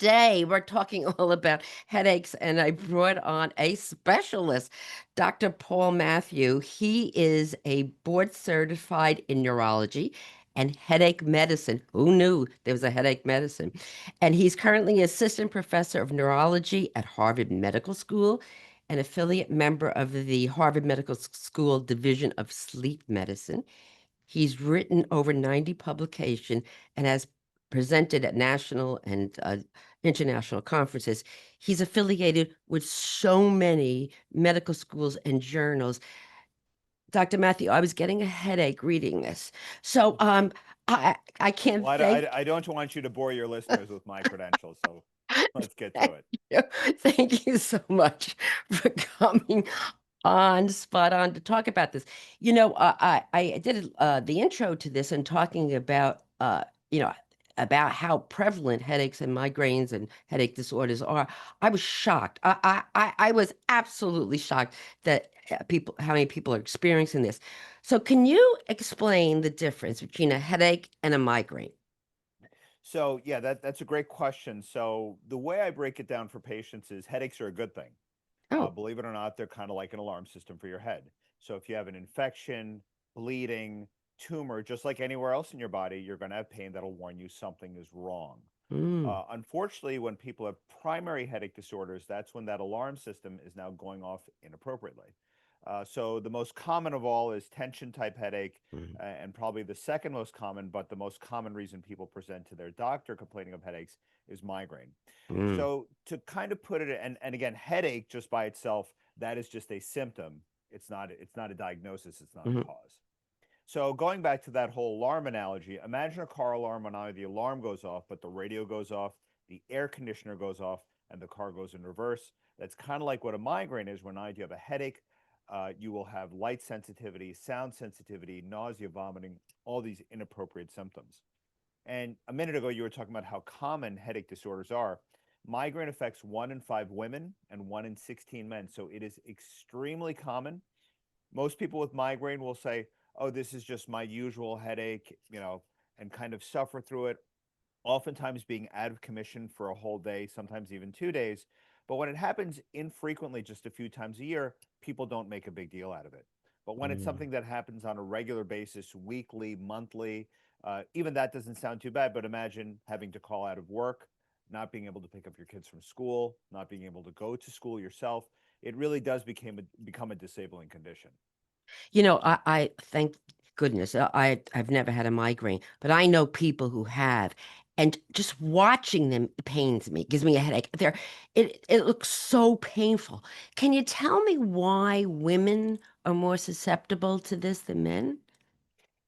Today, we're talking all about headaches, and I brought on a specialist, Dr. Paul Matthew. He is a board certified in neurology and headache medicine. Who knew there was a headache medicine? And he's currently assistant professor of neurology at Harvard Medical School, an affiliate member of the Harvard Medical School Division of Sleep Medicine. He's written over 90 publications and has presented at national and international conferences. He's affiliated with so many medical schools and journals. Dr. Matthew, I was getting a headache reading this. So I can't Well, thank I don't want you to bore your listeners with my credentials, so let's get to thank it. you. Thank you so much for coming on spot on to talk about this. I did the intro to this and talking about you know about how prevalent headaches and migraines and headache disorders are. I was shocked. I was absolutely shocked that how many people are experiencing this. So, can you explain the difference between a headache and a migraine? So yeah, that's a great question. So the way I break it down for patients is headaches are a good thing. Oh, Believe it or not, they're kind of like an alarm system for your head. So if you have an infection, bleeding, tumor, just like anywhere else in your body, you're going to have pain that'll warn you something is wrong. mm, Unfortunately, when people have primary headache disorders, that's when that alarm system is now going off inappropriately. So the most common of all is tension type headache, mm, and probably the second most common, but the most common reason people present to their doctor complaining of headaches is migraine. mm, So to kind of put it, and again, headache just by itself, that is just a symptom. It's not a diagnosis. It's not a mm, cause. So going back to that whole alarm analogy, imagine a car alarm when either the alarm goes off, but the radio goes off, the air conditioner goes off, and the car goes in reverse. That's kind of like what a migraine is. When either you have a headache, you will have light sensitivity, sound sensitivity, nausea, vomiting, all these inappropriate symptoms. And a minute ago, you were talking about how common headache disorders are. Migraine affects 1 in 5 women and 1 in 16 men. So it is extremely common. Most people with migraine will say, "Oh, this is just my usual headache," and kind of suffer through it, oftentimes being out of commission for a whole day, sometimes even 2 days. But when it happens infrequently, just a few times a year, people don't make a big deal out of it. But when it's mm. something that happens on a regular basis, weekly, monthly, even that doesn't sound too bad. But imagine having to call out of work, not being able to pick up your kids from school, not being able to go to school yourself. It really does become a disabling condition. I thank goodness I've never had a migraine, but I know people who have, and just watching them pains me, gives me a headache. It looks so painful. Can you tell me why women are more susceptible to this than men?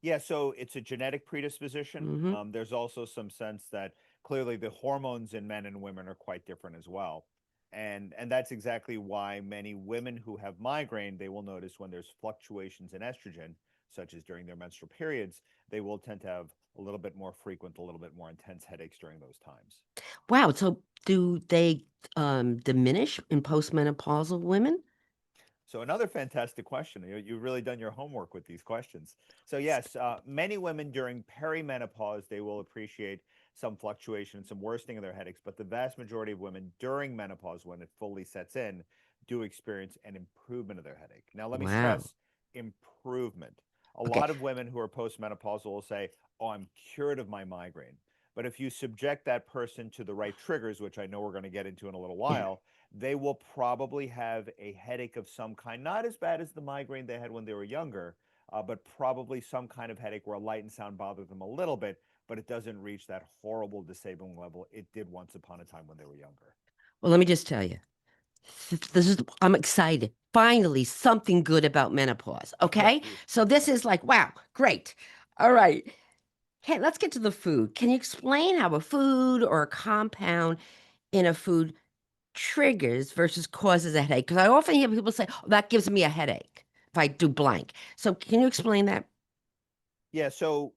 Yeah, so it's a genetic predisposition. Hmm. There's also some sense that clearly the hormones in men and women are quite different as well. And that's exactly why many women who have migraine, they will notice when there's fluctuations in estrogen, such as during their menstrual periods, they will tend to have a little bit more frequent, a little bit more intense headaches during those times. Wow. So do they diminish in postmenopausal women? So another fantastic question. You've really done your homework with these questions. So yes, many women during perimenopause, they will appreciate some fluctuation, some worsening of their headaches, but the vast majority of women during menopause, when it fully sets in, do experience an improvement of their headache. Now, let me Wow. stress improvement. A Okay. lot of women who are postmenopausal will say, "Oh, I'm cured of my migraine." But if you subject that person to the right triggers, which I know we're going to get into in a little Yeah. while, they will probably have a headache of some kind, not as bad as the migraine they had when they were younger, but probably some kind of headache where light and sound bother them a little bit, but it doesn't reach that horrible disabling level it did once upon a time when they were younger. Well, let me just tell you. I'm excited. Finally, something good about menopause. Okay. Good. So this is like, wow, great. All right. Hey, let's get to the food. Can you explain how a food or a compound in a food triggers versus causes a headache? Because I often hear people say, oh, that gives me a headache if I do blank. So can you explain that? Yeah, so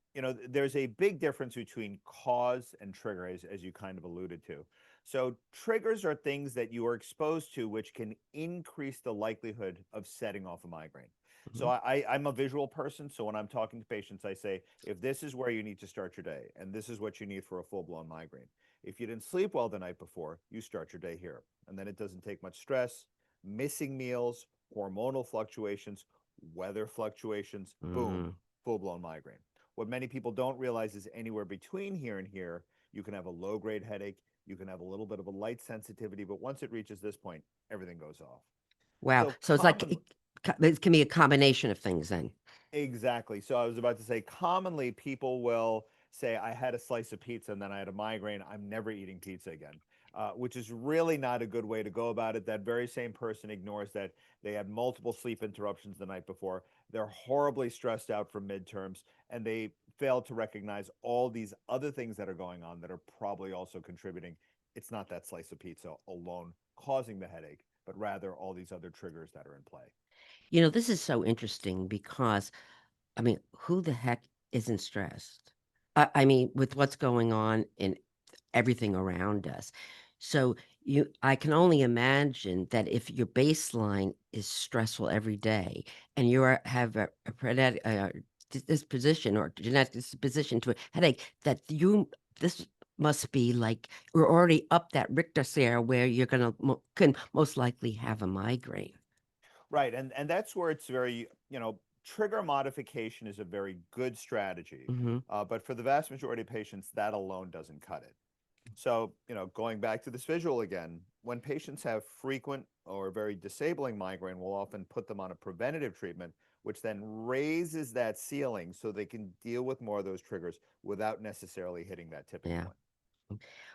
there's a big difference between cause and trigger, as you kind of alluded to. So triggers are things that you are exposed to, which can increase the likelihood of setting off a migraine. So Mhm. I'm a visual person, so when I'm talking to patients, I say, if this is where you need to start your day, and this is what you need for a full blown migraine. If you didn't sleep well the night before, you start your day here. And then it doesn't take much stress, missing meals, hormonal fluctuations, weather fluctuations, boom, Mm. full blown migraine. What many people don't realize is anywhere between here and here, you can have a low grade headache, you can have a little bit of a light sensitivity, but once it reaches this point, everything goes off. Wow. So So it's like common it can be a combination of things then. Exactly. So I was about to say, commonly people will say, I had a slice of pizza and then I had a migraine. I'm never eating pizza again, which is really not a good way to go about it. That very same person ignores that they had multiple sleep interruptions the night before. They're horribly stressed out from midterms, and they fail to recognize all these other things that are going on that are probably also contributing. It's not that slice of pizza alone causing the headache, but rather all these other triggers that are in play. This is so interesting because I mean, who the heck isn't stressed? I mean, with what's going on in everything around us. So I can only imagine that if your baseline is stressful every day and have a disposition or genetic disposition to a headache, this must be like you're already up that Richter scale where you're can most likely have a migraine. Right, and that's where it's very, trigger modification is a very good strategy, Hmm. but for the vast majority of patients, that alone doesn't cut it. So, going back to this visual again, when patients have frequent or very disabling migraine, we'll often put them on a preventative treatment, which then raises that ceiling so they can deal with more of those triggers without necessarily hitting that tipping Yeah. point.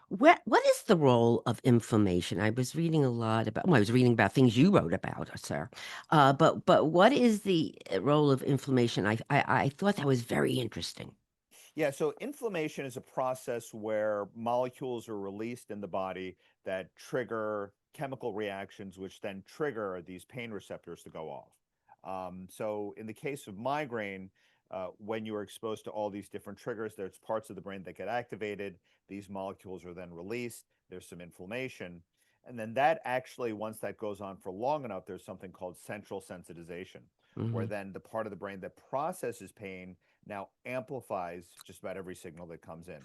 What is the role of inflammation? I was reading a lot about, well, I was reading about things you wrote about, sir. But what is the role of inflammation? I thought that was very interesting. Yeah, so inflammation is a process where molecules are released in the body that trigger chemical reactions, which then trigger these pain receptors to go off. So, in the case of migraine, when you are exposed to all these different triggers, there's parts of the brain that get activated. These molecules are then released. There's some inflammation. And then that actually, once that goes on for long enough, there's something called central sensitization, where Hmm. then the part of the brain that processes pain now amplifies just about every signal that comes in.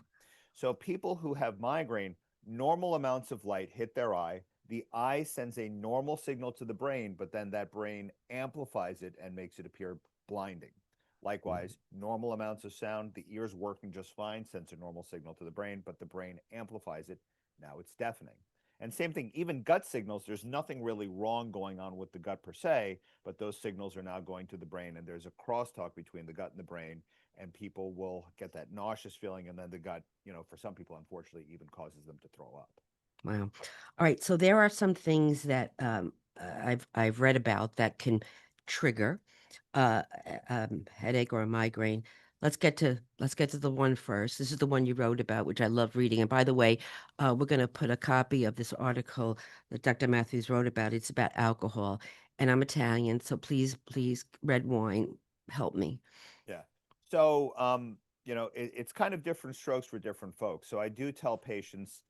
So people who have migraine, normal amounts of light hit their eye. The eye sends a normal signal to the brain, but then that brain amplifies it and makes it appear blinding. Likewise, normal amounts of sound, the ear's working just fine, sends a normal signal to the brain, but the brain amplifies it. Now it's deafening. And same thing, even gut signals, there's nothing really wrong going on with the gut per se, but those signals are now going to the brain, and there's a crosstalk between the gut and the brain, and people will get that nauseous feeling, and then the gut, for some people, unfortunately, even causes them to throw up. Wow. All right. So there are some things that I've read about that can trigger headache or a migraine. Let's get to the one first. This is the one you wrote about, which I love reading. And by the way, we're going to put a copy of this article that Dr. Matthews wrote about. It's about alcohol, and I'm Italian, so please, red wine, help me. Yeah. So, it's kind of different strokes for different folks. So I do tell patients,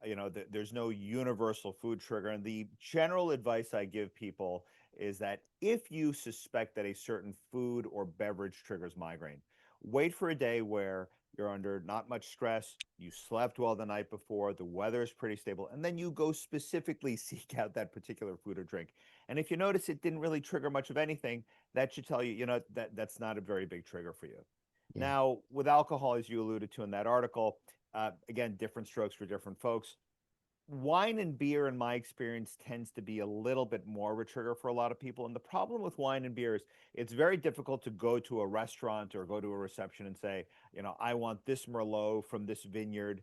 that there's no universal food trigger. And the general advice I give people is that if you suspect that a certain food or beverage triggers migraine, wait for a day where you're under not much stress, you slept well the night before, the weather is pretty stable, and then you go specifically seek out that particular food or drink. And if you notice it didn't really trigger much of anything, that should tell you, that that's not a very big trigger for you. Yeah. Now, with alcohol, as you alluded to in that article, again, different strokes for different folks. Wine and beer, in my experience, tends to be a little bit more of a trigger for a lot of people. And the problem with wine and beer is it's very difficult to go to a restaurant or go to a reception and say, I want this Merlot from this vineyard.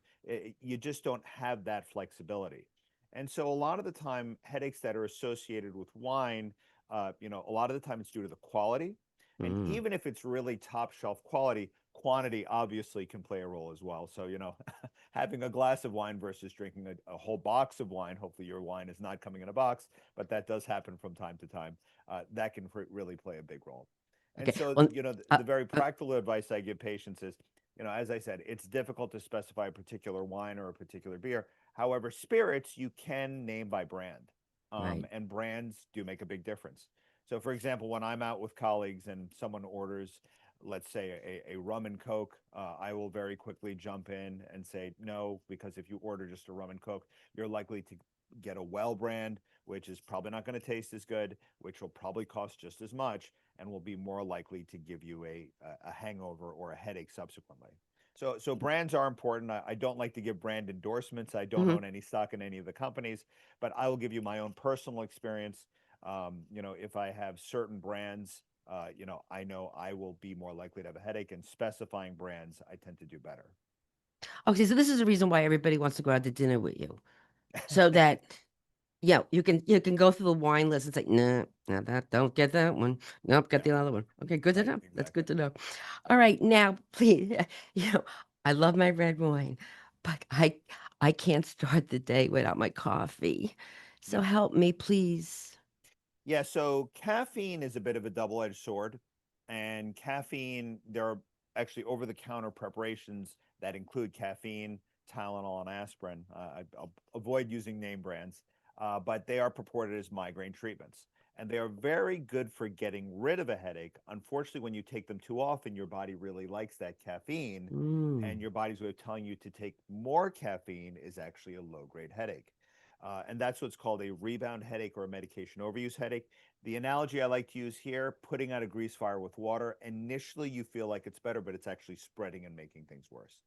You just don't have that flexibility. And so a lot of the time, headaches that are associated with wine, a lot of the time it's due to the quality. And Mm. even if it's really top shelf quality, quantity obviously can play a role as well. So, having a glass of wine versus drinking a whole box of wine. Hopefully, your wine is not coming in a box, but that does happen from time to time. That can really play a big role. And Okay. so, Well, uh, the very uh, practical advice I give patients is, as I said, it's difficult to specify a particular wine or a particular beer. However, spirits you can name by brand, right. and brands do make a big difference. So, for example, when I'm out with colleagues and someone orders let's say a rum and coke, I will very quickly jump in and say no, because if you order just a rum and coke, you're likely to get a well brand, which is probably not going to taste as good, which will probably cost just as much, and will be more likely to give you a hangover or a headache subsequently. So brands are important. I don't like to give brand endorsements. I don't Hmm. own any stock in any of the companies, but I will give you my own personal experience. If I have certain brands, I know I will be more likely to have a headache, and specifying brands, I tend to do better. Okay, so this is the reason why everybody wants to go out to dinner with you, so that yeah, you can go through the wine list and say, no, nah, that don't get that one. Nope, get Yeah, the other one. Okay, good to right, know. That's exactly. good to know. All right, now please, I love my red wine, but I can't start the day without my coffee. So Yeah. help me, please. Yeah, so caffeine is a bit of a double-edged sword. And caffeine, there are actually over-the-counter preparations that include caffeine, Tylenol, and aspirin. I'll avoid using name brands, but they are purported as migraine treatments. And they are very good for getting rid of a headache. Unfortunately, when you take them too often, your body really likes that caffeine, and Mm, your body's way of telling you to take more caffeine is actually a low-grade headache. And that's what's called a rebound headache or a medication overuse headache. The analogy I like to use here, putting out a grease fire with water, initially you feel like it's better, but it's actually spreading and making things worse.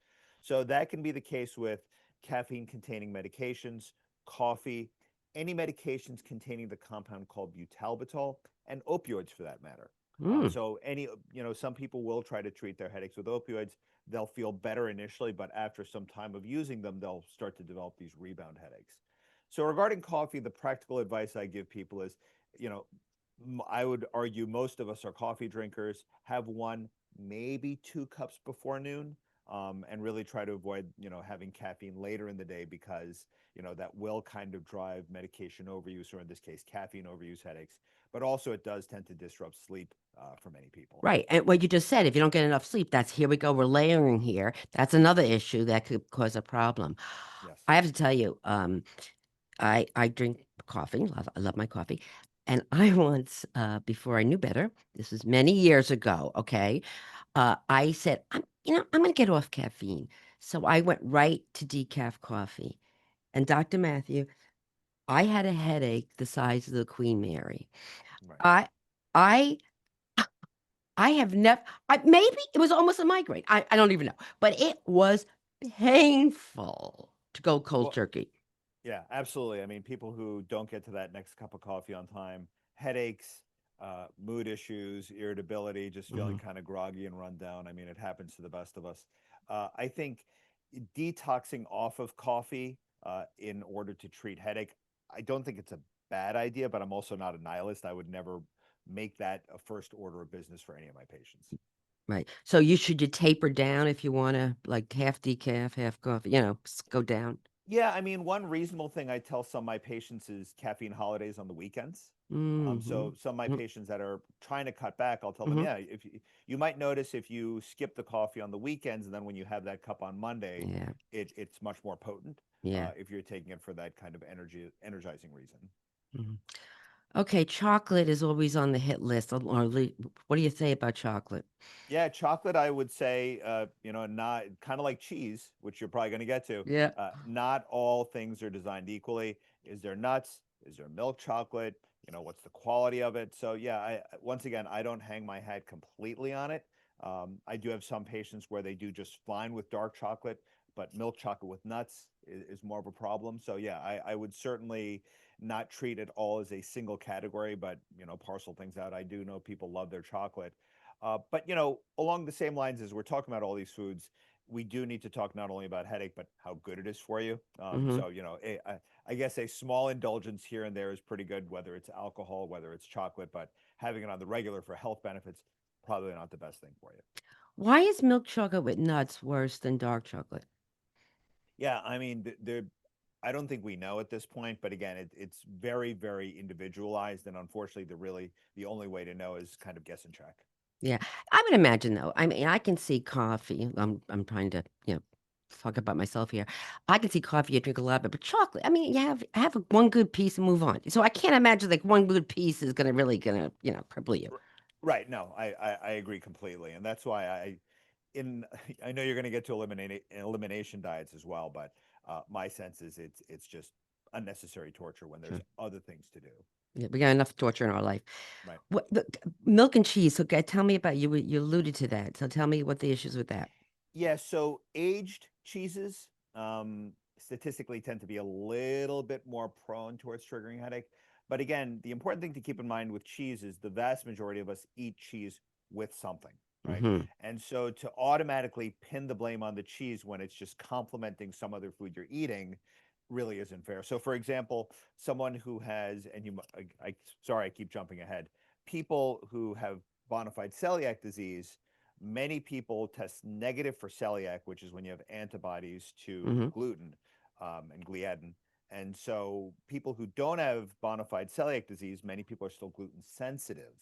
So that can be the case with caffeine containing medications, coffee, any medications containing the compound called butalbital, and opioids for that matter. mm, Some people will try to treat their headaches with opioids. They'll feel better initially, but after some time of using them, they'll start to develop these rebound headaches. So regarding coffee, the practical advice I give people is, you know, I would argue most of us are coffee drinkers. Have one, maybe 2 cups before noon, and really try to avoid, having caffeine later in the day because, that will kind of drive medication overuse, or in this case, caffeine overuse headaches. But also, it does tend to disrupt sleep for many people. right. And what you just said, if you don't get enough sleep, that's here we go. We're layering here. That's another issue that could cause a problem. Yes. I have to tell you, I drink coffee. I love my coffee. And I once, before I knew better, this was many years ago, okay, I said, I'm going to get off caffeine. So I went right to decaf coffee. And Dr. Matthew, I had a headache the size of the Queen Mary. Right. I, I, I have never, maybe it was almost a migraine. I don't even know, but it was painful to go cold Well, turkey. yeah, absolutely. I mean, people who don't get to that next cup of coffee on time, headaches, mood issues, irritability, just feeling Mhm. kind of groggy and run down. I mean, it happens to the best of us. I think detoxing off of coffee in order to treat headache, I don't think it's a bad idea, but I'm also not a nihilist. I would never make that a first order of business for any of my patients. Right. So you taper down if you want to like half decaf, half coffee, go down. Yeah, I mean, one reasonable thing I tell some of my patients is caffeine holidays on the weekends. Hmm. So some of my patients that are trying to cut back, I'll tell them, Hmm. yeah, if you might notice if you skip the coffee on the weekends, and then when you have that cup on Monday, Yeah. it's much more potent Yeah. if you're taking it for that kind of energizing reason. Mhm. Okay, chocolate is always on the hit list. What do you say about chocolate? Yeah, chocolate, I would say, not kind of like cheese, which you're probably going to get to. Yeah. Not all things are designed equally. Is there nuts? Is there milk chocolate? What's the quality of it? So, yeah, once again, I don't hang my hat completely on it. I do have some patients where they do just fine with dark chocolate, but milk chocolate with nuts is more of a problem. So, yeah, I would certainly not treat it all as a single category, but, parcel things out. I do know people love their chocolate. But along the same lines as we're talking about all these foods, we do need to talk not only about headache, but how good it is for you. Hmm. I guess a small indulgence here and there is pretty good, whether it's alcohol, whether it's chocolate, but having it on the regular for health benefits, probably not the best thing for you. Why is milk chocolate with nuts worse than dark chocolate? Yeah, I mean, I don't think we know at this point, but again, it's very, very individualized, and unfortunately, the only way to know is kind of guess and check. Yeah, I would imagine though. I mean, I can see coffee. I'm trying to talk about myself here. I can see coffee. You drink a lot of it, but chocolate. I mean, you have one good piece and move on. So I can't imagine like one good piece is gonna really cripple you. Right. No, I agree completely, and that's why in I know you're going to get to elimination diets as well, but my sense is it's just unnecessary torture when there's Sure. other things to do. Yeah, we got enough torture in our life. Right. What milk and cheese? Okay, tell me about you. You alluded to that. So tell me what the issues with that. Yeah. So aged cheeses statistically tend to be a little bit more prone towards triggering headache. But again, the important thing to keep in mind with cheese is the vast majority of us eat cheese with something, right? Hmm. And so to automatically pin the blame on the cheese when it's just complementing some other food you're eating really isn't fair. So, for example, someone who has, and sorry, I keep jumping ahead, people who have bona fide celiac disease, many people test negative for celiac, which is when you have antibodies to Hmm. gluten and gliadin. And so people who don't have bona fide celiac disease, many people are still gluten sensitive.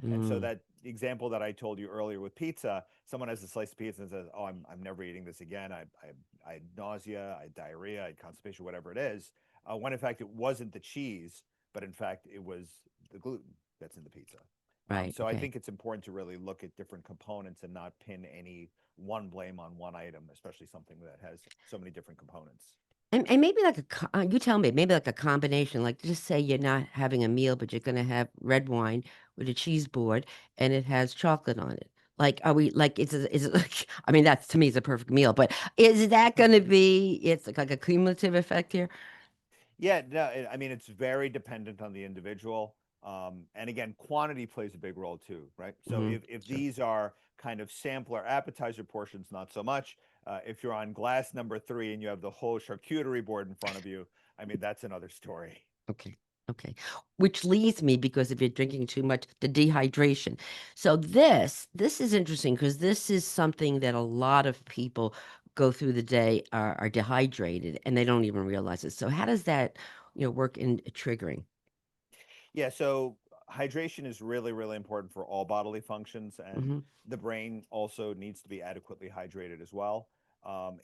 And so Mm. that example that I told you earlier with pizza, someone has a slice of pizza and says, "Oh, I'm never eating this again. I had nausea, I had diarrhea, I had constipation, whatever it is." When in fact it wasn't the cheese, but in fact it was the gluten that's in the pizza. Right. So I Okay. think it's important to really look at different components and not pin any one blame on one item, especially something that has so many different components. And maybe like you tell me, maybe like a combination, like just say you're not having a meal, but you're going to have red wine with a cheese board and it has chocolate on it. Like, are we like, is it like, I mean, that's to me is a perfect meal, but is that going to be, it's like a cumulative effect here? Yeah, no, I mean, it's very dependent on the individual. And again, quantity plays a big role too, right? So Hmm. if Sure. these are kind of sampler appetizer portions, not so much. If you're on glass number three and you have the whole charcuterie board in front of you, I mean, that's another story. Okay. Okay. Which leads me because if you're drinking too much, the dehydration. So this is interesting because this is something that a lot of people go through the day are dehydrated and they don't even realize it. So how does that, work in triggering? Yeah, so hydration is really, really important for all bodily functions, and Hmm. the brain also needs to be adequately hydrated as well.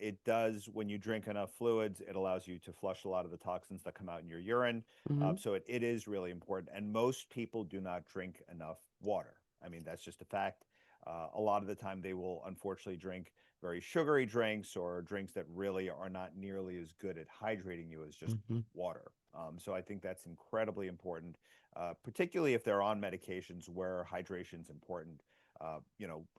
It does, when you drink enough fluids, it allows you to flush a lot of the toxins that come out in your urine. Hmm. So it is really important. And most people do not drink enough water. I mean, that's just a fact. A lot of the time, they will unfortunately drink very sugary drinks or drinks that really are not nearly as good at hydrating you as just Hmm. water. So I think that's incredibly important, particularly if they're on medications where hydration is important.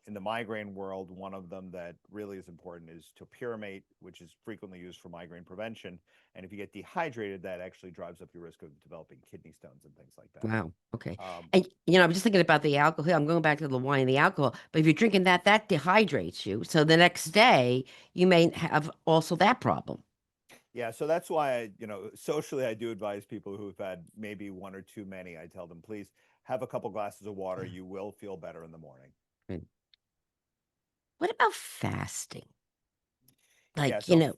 In the migraine world, one of them that really is important is topiramate, which is frequently used for migraine prevention. And if you get dehydrated, that actually drives up your risk of developing kidney stones and things like that. Wow. Okay. Um, And I'm just thinking about the alcohol. I'm going back to the wine and the alcohol. But if you're drinking that, that dehydrates you. So the next day you may have also that problem. yeah, so that's why socially I do advise people who've had maybe one or too many. I tell them, please have a couple glasses of water. You will feel better in the morning. Right. What about fasting? Yeah, Like, so yeah.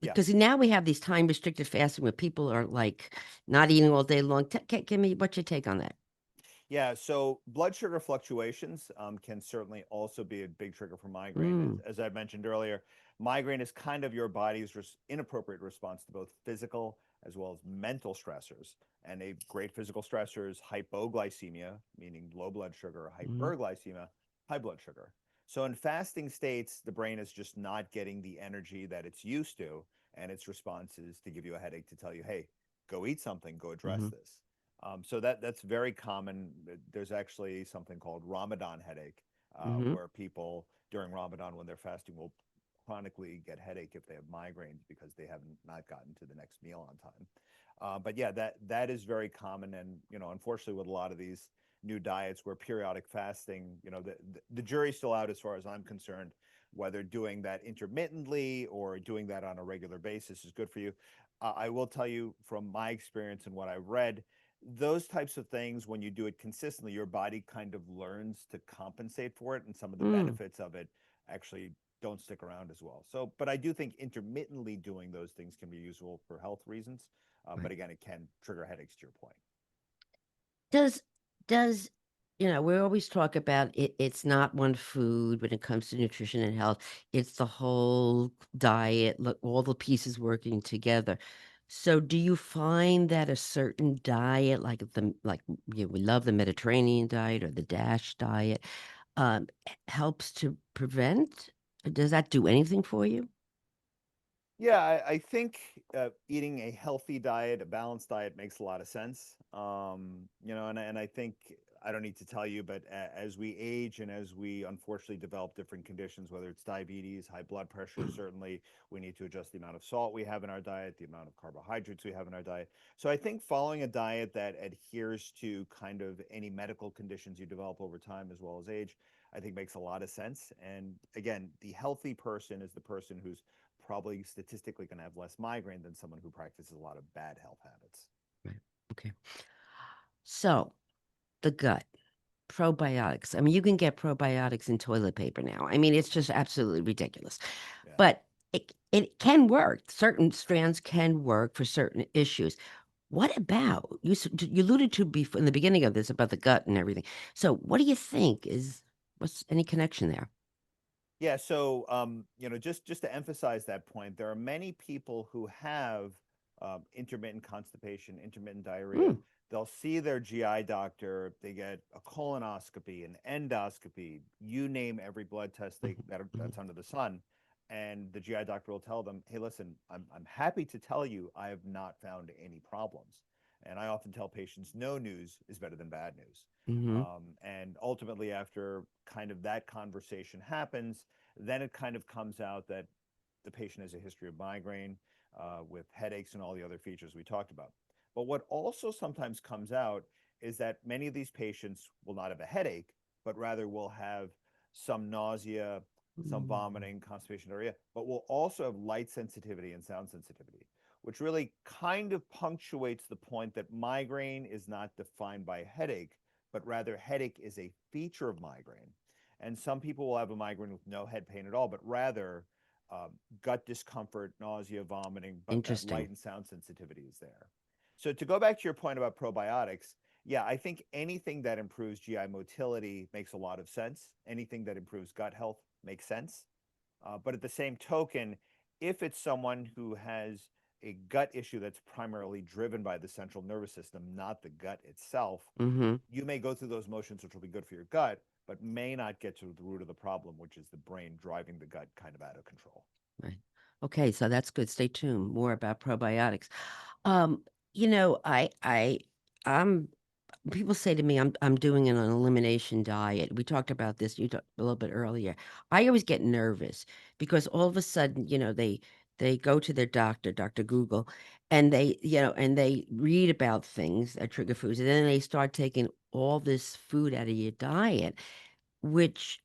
because now we have these time restricted fasting where people are like not eating all day long. Give me what's your take on that? Yeah, so blood sugar fluctuations can certainly also be a big trigger for migraine. As, Mm, as I mentioned earlier, migraine is kind of your body's inappropriate response to both physical as well as mental stressors. And a great physical stressor is hypoglycemia, meaning low blood sugar, mm, hyperglycemia, high blood sugar. So in fasting states, the brain is just not getting the energy that it's used to, and its response is to give you a headache to tell you, hey, go eat something, go address mm, this. So that's very common. There's actually something called Ramadan headache, mm, where people during Ramadan when they're fasting will chronically get headache if they have migraines because they haven't not gotten to the next meal on time. But yeah, that is very common, and unfortunately, with a lot of these new diets where periodic fasting, the jury's still out as far as I'm concerned, whether doing that intermittently or doing that on a regular basis is good for you. I will tell you from my experience and what I read, those types of things, when you do it consistently, your body kind of learns to compensate for it, and some of the mm. benefits of it actually don't stick around as well. So, but I do think intermittently doing those things can be useful for health reasons. But Right. again, it can trigger headaches to your point. Does does we always talk about it, it's not one food when it comes to nutrition and health. It's the whole diet, look, all the pieces working together. So do you find that a certain diet, we love the Mediterranean diet or the DASH diet, helps to prevent? Does that do anything for you? Yeah, I think eating a healthy diet, a balanced diet, makes a lot of sense. And I think I don't need to tell you, but as we age and as we unfortunately develop different conditions, whether it's diabetes, high blood pressure, certainly we need to adjust the amount of salt we have in our diet, the amount of carbohydrates we have in our diet. So I think following a diet that adheres to kind of any medical conditions you develop over time as well as age, I think makes a lot of sense. And again, the healthy person is the person who's probably statistically going to have less migraine than someone who practices a lot of bad health habits. Right. Okay. So the gut, probiotics. I mean, you can get probiotics in toilet paper now. I mean, it's just absolutely ridiculous. Yeah. But it can work. Certain strands can work for certain issues. What about you alluded to before in the beginning of this about the gut and everything. So what do you think is what's any connection there? Yeah, so just to emphasize that point, there are many people who have intermittent constipation, intermittent diarrhea. Mm, They'll see their GI doctor, they get a colonoscopy, an endoscopy, you name every blood test mhm, mhm. that's under the sun, and the GI doctor will tell them, "Hey, listen, I'm happy to tell you I have not found any problems." And I often tell patients, no news is better than bad news. Mhm. And ultimately, after kind of that conversation happens, then it kind of comes out that the patient has a history of migraine with headaches and all the other features we talked about. But what also sometimes comes out is that many of these patients will not have a headache, but rather will have some nausea, some Mm. vomiting, constipation, diarrhea, but will also have light sensitivity and sound sensitivity, which really kind of punctuates the point that migraine is not defined by headache, but rather headache is a feature of migraine. And some people will have a migraine with no head pain at all, but rather um, gut discomfort, nausea, vomiting, but that light Interesting. and sound sensitivity is there. So to go back to your point about probiotics, yeah, I think anything that improves GI motility makes a lot of sense. Anything that improves gut health makes sense. But at the same token, if it's someone who has a gut issue that's primarily driven by the central nervous system, not the gut itself, Mhm. you may go through those motions, which will be good for your gut, but may not get to the root of the problem, which is the brain driving the gut kind of out of control. Right. Okay, so that's good. Stay tuned. More about probiotics. Um, you know, I'm people say to me, I'm doing an elimination diet. We talked about this you talked a little bit earlier. I always get nervous because all of a sudden, they go to their doctor, Dr. Google, and they read about things that trigger foods, and then they start taking all this food out of your diet, which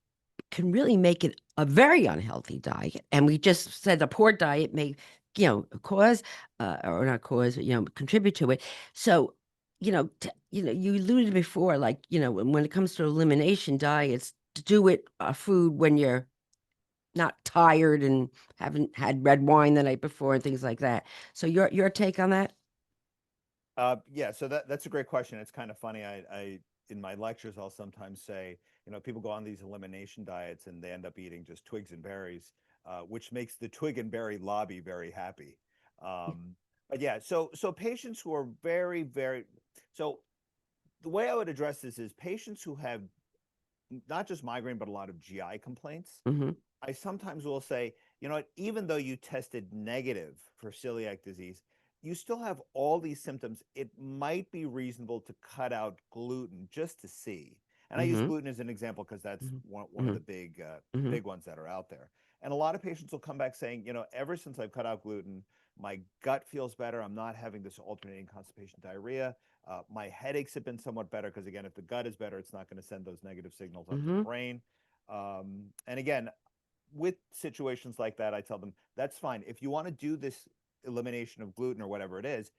can really make it a very unhealthy diet. And we just said a poor diet may, cause or not cause, contribute to it. So, you alluded before, like, when it comes to elimination diets, to do it food when you're not tired and haven't had red wine the night before and things like that. So your take on that? Yeah, so that's a great question. It's kind of funny. I in my lectures, I'll sometimes say, people go on these elimination diets and they end up eating just twigs and berries, which makes the twig and berry lobby very happy. But yeah, so patients who are so the way I would address this is patients who have not just migraine but a lot of GI complaints. Mm-hmm. I sometimes will say, you know what, even though you tested negative for celiac disease, you still have all these symptoms. It might be reasonable to cut out gluten just to see. And I use Mm-hmm. gluten as an example because that's one of Mm-hmm. the Mm-hmm. big ones that are out there. And a lot of patients will come back saying, ever since I've cut out gluten, my gut feels better. I'm not having this alternating constipation diarrhea. My headaches have been somewhat better because, again, if the gut is better, it's not going to send those negative signals up to the Mm-hmm. brain. And again, with situations like that, I tell them that's fine. If you want to do this elimination of gluten or whatever it is,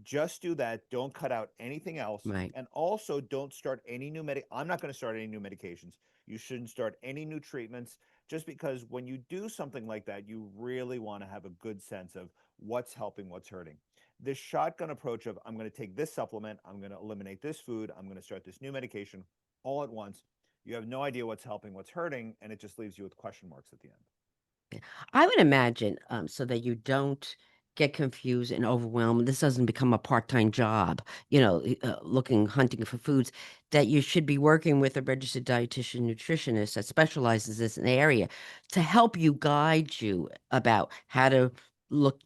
just do that. Don't cut out anything else. Right. And also don't start any new I'm not going to start any new medications. You shouldn't start any new treatments just because when you do something like that, you really want to have a good sense of what's helping, what's hurting. This shotgun approach of I'm going to take this supplement, I'm going to eliminate this food, I'm going to start this new medication all at once, you have no idea what's helping, what's hurting, and it just leaves you with question marks at the end. I would imagine, so that you don't get confused and overwhelmed. This doesn't become a part-time job, hunting for foods, that you should be working with a registered dietitian nutritionist that specializes in this area to help you guide you about how to look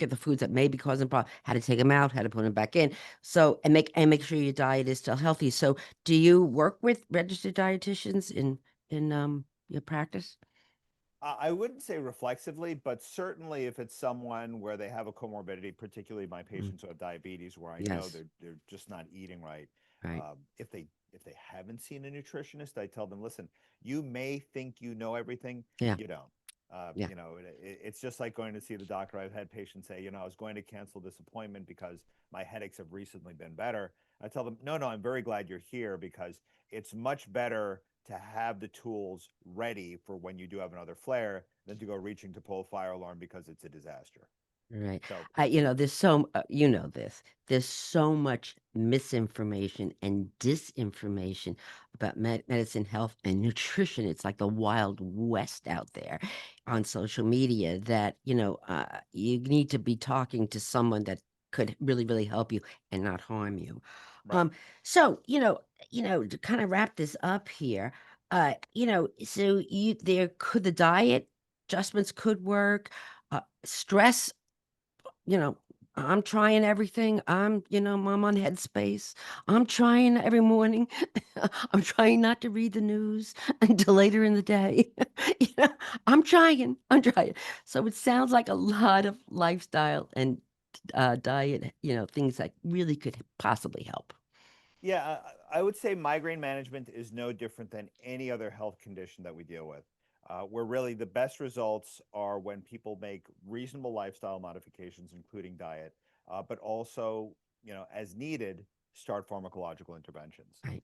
at the foods that may be causing problems, how to take them out, how to put them back in. So, and make sure your diet is still healthy. So, do you work with registered dietitians in your practice? I wouldn't say reflexively, but certainly if it's someone where they have a comorbidity, particularly my Mm, patients who have diabetes, where I know yes, they're just not eating right. right. If they haven't seen a nutritionist, I tell them, listen, you may think you know everything, Yeah, you don't. yeah. It's just like going to see the doctor. I've had patients say, I was going to cancel this appointment because my headaches have recently been better. I tell them, no, no, I'm very glad you're here because it's much better to have the tools ready for when you do have another flare than to go reaching to pull a fire alarm because it's a disaster. Right. So, There's so much misinformation and disinformation about medicine, health, and nutrition. It's like the Wild West out there on social media that, you need to be talking to someone that could really, really help you and not harm you. right. Um, so, to kind of wrap this up here, the diet adjustments could work. Stress, you know, I'm trying everything. I'm on Headspace. I'm trying every morning. I'm trying not to read the news until later in the day. You know, I'm trying. I'm trying. So it sounds like a lot of lifestyle and diet, things that really could possibly help. Yeah, I would say migraine management is no different than any other health condition that we deal with. Where really the best results are when people make reasonable lifestyle modifications, including diet, but also, as needed, start pharmacological interventions. Right.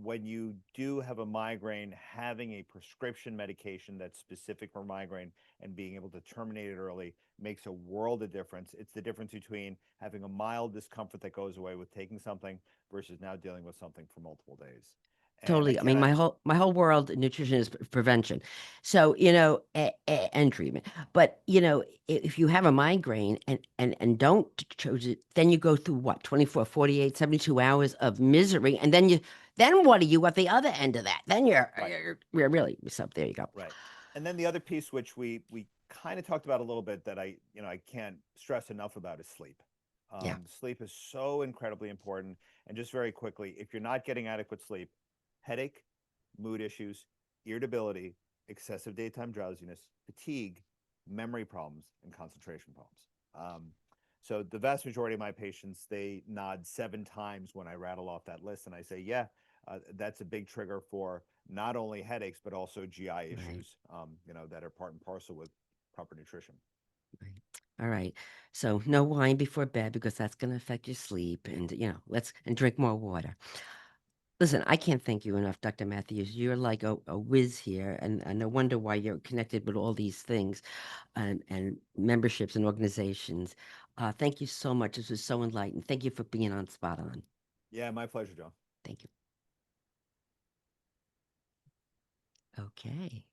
When you do have a migraine, having a prescription medication that's specific for migraine and being able to terminate it early makes a world of difference. It's the difference between having a mild discomfort that goes away with taking something versus now dealing with something for multiple days. And I Totally. I mean, cannot, my whole world in nutrition is prevention. So, and treatment. But, if you have a migraine and don't choose it, then you go through what, 24, 48, 72 hours of misery. And then what are you at the other end of that? Then right, you're really, so there you go. right. And then the other piece, which we kind of talked about a little bit, that I can't stress enough about is sleep. Yeah. Sleep is so incredibly important. And just very quickly, if you're not getting adequate sleep, headache, mood issues, irritability, excessive daytime drowsiness, fatigue, memory problems, and concentration problems. Um, so the vast majority of my patients, they nod 7 times when I rattle off that list, and I say, yeah, that's a big trigger for not only headaches but also GI Right. issues, that are part and parcel with proper nutrition. Right. All right. So no wine before bed because that's going to affect your sleep and, and drink more water. Listen, I can't thank you enough, Dr. Matthews. You're like a whiz here, and no wonder why you're connected with all these things and memberships and organizations. Thank you so much. This was so enlightening. Thank you for being on Spot On. Yeah, my pleasure, Joan. Thank you. Okay.